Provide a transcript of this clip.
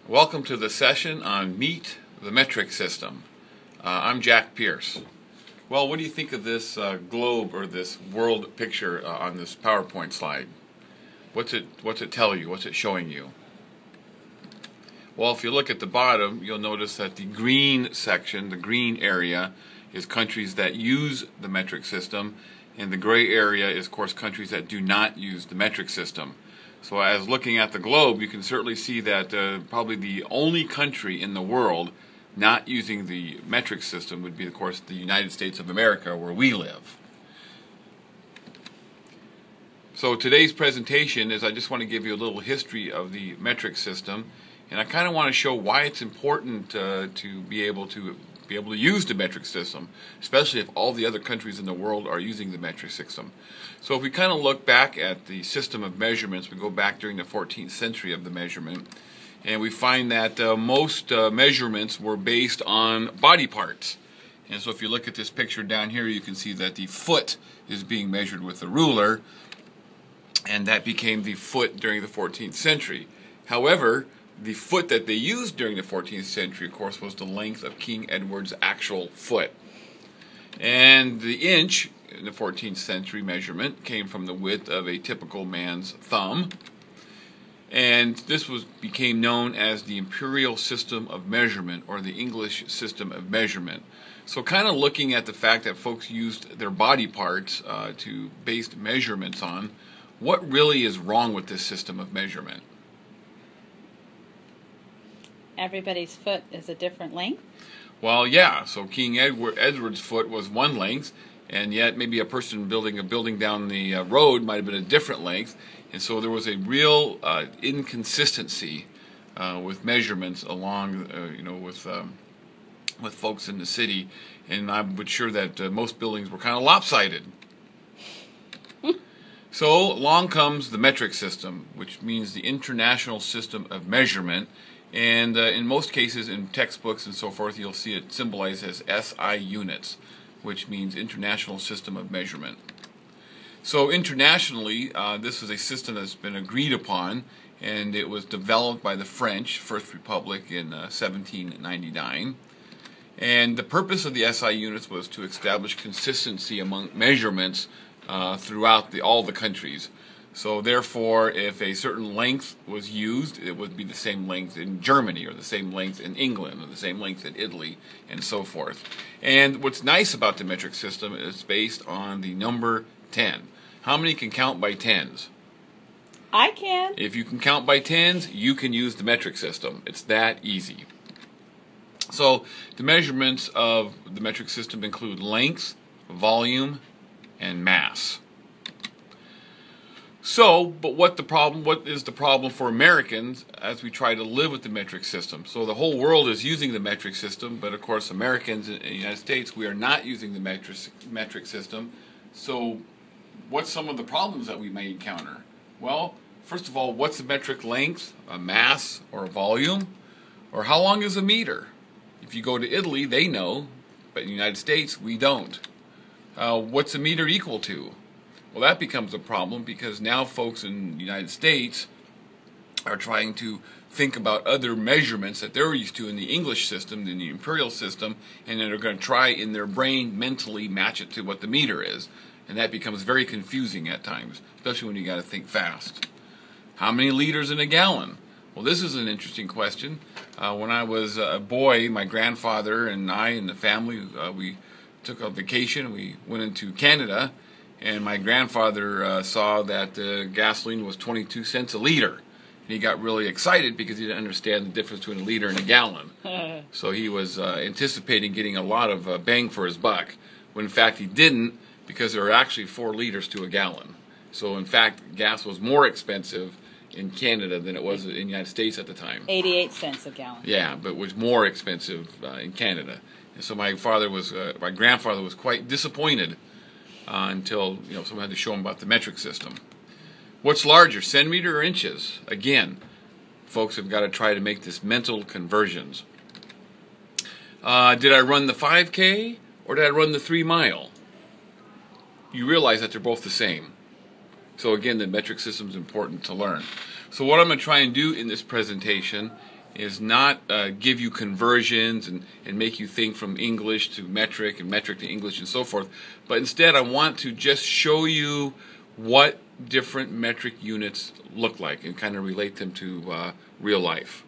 Welcome to the session on Meet the Metric System. I'm Jack Pierce. Well, what do you think of this globe or this world picture on this PowerPoint slide? What's it tell you? What's it showing you? Well, if you look at the bottom, you'll notice that the green section, the green area, is countries that use the metric system, and the gray area is, of course, countries that do not use the metric system. So as looking at the globe, you can certainly see that probably the only country in the world not using the metric system would be, of course, the United States of America, where we live. So today's presentation is I just want to give you a little history of the metric system, and I kind of want to show why it's important to be able to use the metric system, especially if all the other countries in the world are using the metric system. So if we kind of look back at the system of measurements, we go back during the 14th century of the measurement, and we find that most measurements were based on body parts. And so if you look at this picture down here, you can see that the foot is being measured with a ruler, and that became the foot during the 14th century. However, the foot that they used during the 14th century, of course, was the length of King Edward's actual foot. And the inch in the 14th century measurement came from the width of a typical man's thumb. And this became known as the imperial system of measurement, or the English system of measurement. So kind of looking at the fact that folks used their body parts to base measurements on, what really is wrong with this system of measurement? Everybody's foot is a different length? Well, yeah. So King Edward's foot was one length, and yet maybe a person building a building down the road might have been a different length. And so there was a real inconsistency with measurements along, with folks in the city. And I'm sure that most buildings were kind of lopsided. So along comes the metric system, which means the International System of Measurement. And in most cases, in textbooks and so forth, you'll see it symbolized as SI units, which means International System of Measurement. So internationally, this is a system that's been agreed upon, and it was developed by the French First Republic in 1799. And the purpose of the SI units was to establish consistency among measurements throughout all the countries. So therefore, if a certain length was used, it would be the same length in Germany, or the same length in England, or the same length in Italy, and so forth. And what's nice about the metric system is it's based on the number 10. How many can count by tens? I can. If you can count by tens, you can use the metric system. It's that easy. So the measurements of the metric system include length, volume, and mass. So, but what is the problem for Americans as we try to live with the metric system? So the whole world is using the metric system, but of course Americans in the United States, we are not using the metric system. So what's some of the problems that we may encounter? Well, first of all, what's the metric length, a mass, or a volume? Or how long is a meter? If you go to Italy, they know, but in the United States, we don't. What's a meter equal to? Well, that becomes a problem because now folks in the United States are trying to think about other measurements that they're used to in the English system, in the imperial system, and then they're going to try in their brain mentally match it to what the meter is. And that becomes very confusing at times, especially when you got to think fast. How many liters in a gallon? Well, this is an interesting question. When I was a boy, my grandfather and I and the family, we took a vacation. We went into Canada. And my grandfather saw that gasoline was 22 cents a liter. And he got really excited because he didn't understand the difference between a liter and a gallon. So he was anticipating getting a lot of bang for his buck, when in fact he didn't, because there were actually 4 liters to a gallon. So in fact, gas was more expensive in Canada than it was in the United States at the time. 88 cents a gallon. Yeah, but it was more expensive in Canada. And so my grandfather was quite disappointed. Until someone had to show him about the metric system. What's larger, centimeter or inches? Again, folks have got to try to make this mental conversions. Did I run the 5K or did I run the 3 mile? You realize that they're both the same. So again, the metric system is important to learn. So what I'm going to try and do in this presentation is not give you conversions and make you think from English to metric and metric to English and so forth, but instead I want to just show you what different metric units look like and kind of relate them to real life.